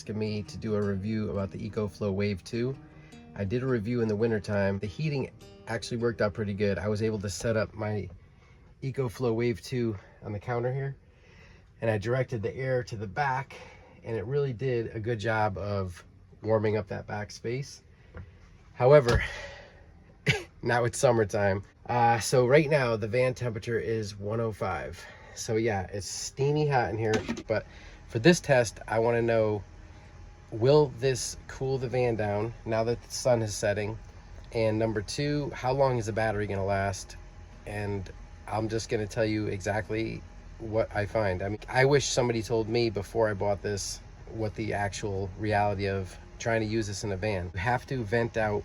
asking me to do a review about the EcoFlow Wave2. I did a review in the wintertime. The heating actually worked out pretty good. I was able to set up my EcoFlow Wave2 on the counter here, and I directed the air to the back, and it really did a good job of warming up that back space. However, now it's summertime. So right now the van temperature is 105. So yeah, it's steamy hot in here, but for this test, I want to know, will this cool the van down now that the sun is setting? And number two, how long is the battery going to last? And I'm just going to tell you exactly what I find. I mean, I wish somebody told me before I bought this what the actual reality of trying to use this in a van. You have to vent out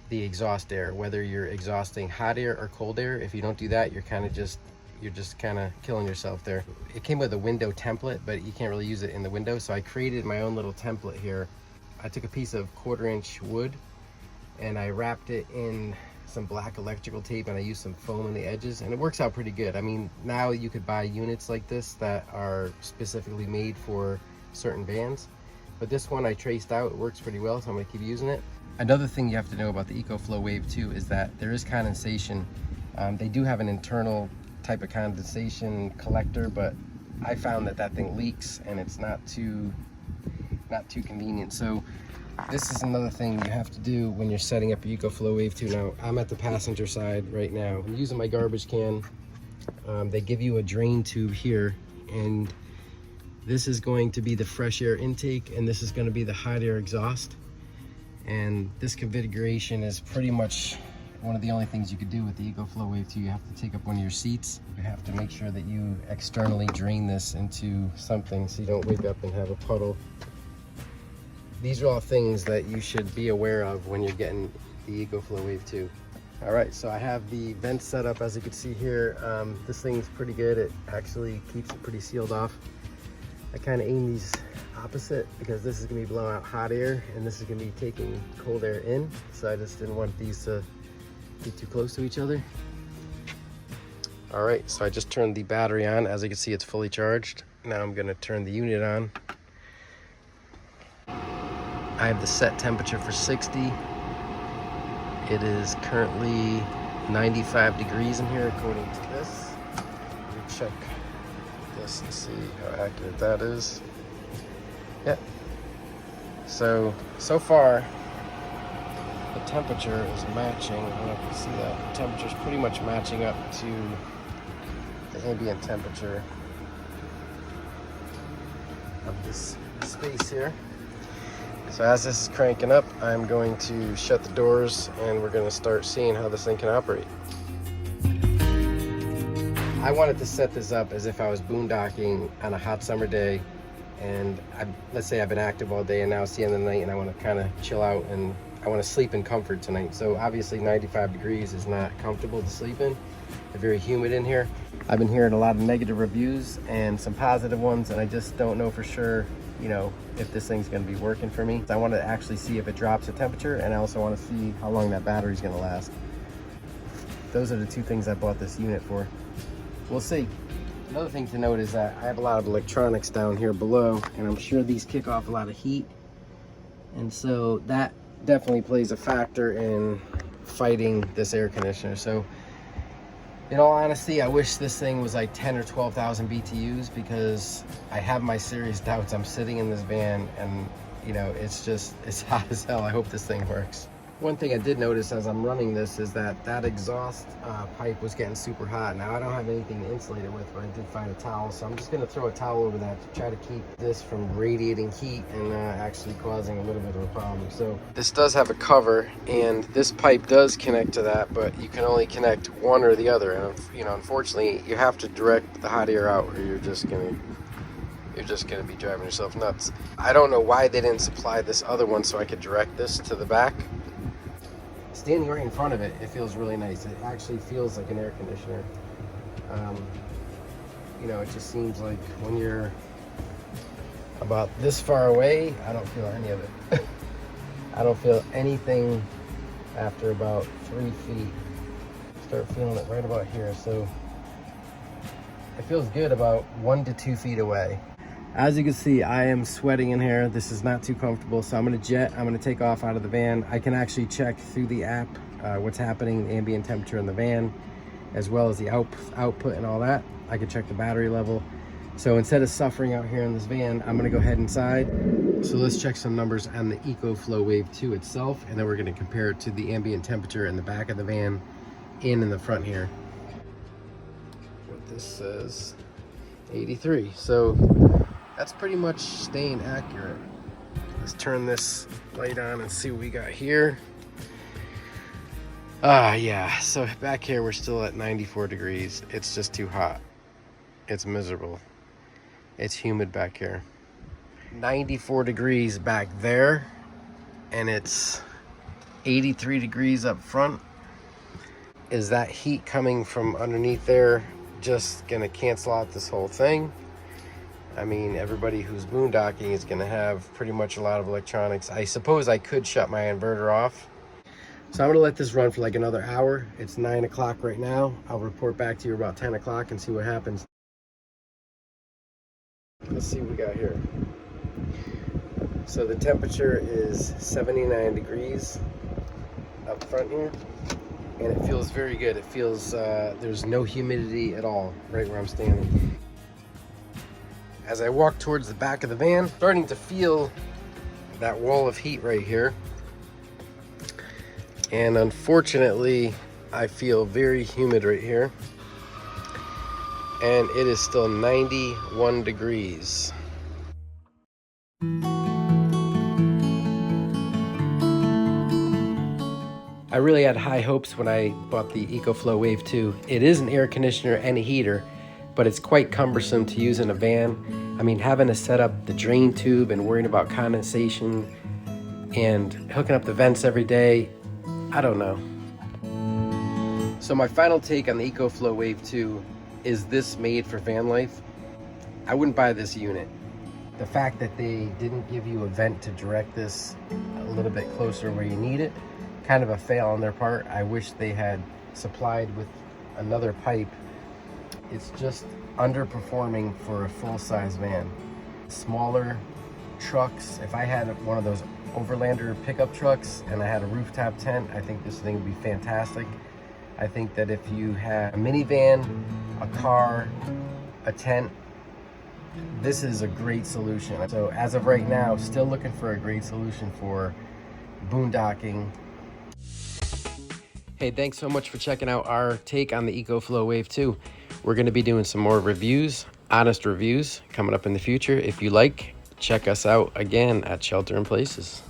the exhaust air, whether you're exhausting hot air or cold air. If you don't do that, you're just kind of killing yourself there. It came with a window template, but you can't really use it in the window, so I created my own little template here. I took a piece of 1/4-inch wood and I wrapped it in some black electrical tape, and I used some foam on the edges, and it works out pretty good. I mean, now you could buy units like this that are specifically made for certain vans, but this one I traced out. It works pretty well, so I'm going to keep using it. Another thing you have to know about the EcoFlow Wave2 is that there is condensation. They do have an internal type of condensation collector, but I found that thing leaks, and it's not too convenient. So this is another thing you have to do when you're setting up your EcoFlow Wave2. Now I'm at the passenger side right now. I'm using my garbage can. They give you a drain tube here, and this is going to be the fresh air intake, and this is going to be the hot air exhaust. And this configuration is pretty much one of the only things you could do with the EcoFlow Wave2. You have to take up one of your seats. You have to make sure that you externally drain this into something so you don't wake up and have a puddle. These are all things that you should be aware of when you're getting the EcoFlow Wave2. All right, so I have the vent set up. As you can see here, this thing's pretty good. It actually keeps it pretty sealed off. I kind of aim these opposite because this is going to be blowing out hot air and this is going to be taking cold air in, so I just didn't want these to get too close to each other. All right, so I just turned the battery on. As you can see, it's fully charged. Now I'm going to turn the unit on. I have the set temperature for 60. It is currently 95 degrees in here according to this. Let me check this and see how accurate that is. Yeah. So far, the temperature is matching. I don't know if you can see that. The temperature is pretty much matching up to the ambient temperature of this space here. So as this is cranking up, I'm going to shut the doors and we're going to start seeing how this thing can operate. I wanted to set this up as if I was boondocking on a hot summer day, and let's say I've been active all day and now it's the end of the night and I want to kind of chill out and I want to sleep in comfort tonight. So obviously 95 degrees is not comfortable to sleep in. It's very humid in here. I've been hearing a lot of negative reviews and some positive ones, and I just don't know for sure, you know, if this thing's going to be working for me. I want to actually see if it drops the temperature, and I also want to see how long that battery's going to last. Those are the two things I bought this unit for. We'll see. Another thing to note is that I have a lot of electronics down here below, and I'm sure these kick off a lot of heat, and so that definitely plays a factor in fighting this air conditioner. So in all honesty, I wish this thing was like 10 or 12,000 BTUs, because I have my serious doubts. I'm sitting in this van and, you know, it's hot as hell. I hope this thing works. One thing I did notice as I'm running this is that exhaust pipe was getting super hot. Now I don't have anything to insulate it with, but I did find a towel, so I'm just going to throw a towel over that to try to keep this from radiating heat and actually causing a little bit of a problem. So this does have a cover, and this pipe does connect to that, but you can only connect one or the other. And you know, unfortunately, you have to direct the hot air out, or you're just gonna be driving yourself nuts. I don't know why they didn't supply this other one so I could direct this to the back. Standing right in front of it, it feels really nice. It actually feels like an air conditioner. You know, it just seems like when you're about this far away, I don't feel any of it. I don't feel anything after about 3 feet. Start feeling it right about here. So it feels good about 1 to 2 feet away. As you can see, I am sweating in here. This is not too comfortable, so I'm gonna jet. I'm gonna take off out of the van. I can actually check through the app what's happening, the ambient temperature in the van, as well as the output and all that. I can check the battery level. So instead of suffering out here in this van, I'm gonna go ahead inside. So let's check some numbers on the EcoFlow Wave2 itself, and then we're gonna compare it to the ambient temperature in the back of the van and in the front here. What this says, 83. So that's pretty much staying accurate. Let's turn this light on and see what we got here. Yeah, so back here we're still at 94 degrees. It's just too hot. It's miserable. It's humid back here. 94 degrees back there, and it's 83 degrees up front. Is that heat coming from underneath there just gonna cancel out this whole thing? I mean, everybody who's boondocking is gonna have pretty much a lot of electronics. I suppose I could shut my inverter off. So I'm gonna let this run for like another hour. It's 9 o'clock right now. I'll report back to you about 10 o'clock and see what happens. Let's see what we got here. So the temperature is 79 degrees up front here, and it feels very good. It feels, there's no humidity at all right where I'm standing. As I walk towards the back of the van, starting to feel that wall of heat right here. And unfortunately, I feel very humid right here. And it is still 91 degrees. I really had high hopes when I bought the EcoFlow Wave2. It is an air conditioner and a heater, but it's quite cumbersome to use in a van. I mean, having to set up the drain tube and worrying about condensation and hooking up the vents every day, I don't know. So my final take on the EcoFlow Wave2, is this made for van life? I wouldn't buy this unit. The fact that they didn't give you a vent to direct this a little bit closer where you need it, kind of a fail on their part. I wish they had supplied with another pipe. It's just underperforming for a full-size van. Smaller trucks, if I had one of those Overlander pickup trucks and I had a rooftop tent, I think this thing would be fantastic. I think that if you had a minivan, a car, a tent, this is a great solution. So as of right now, still looking for a great solution for boondocking. Hey, thanks so much for checking out our take on the EcoFlow Wave2. We're going to be doing some more reviews, honest reviews, coming up in the future. If you like, check us out again at Shelter in Places.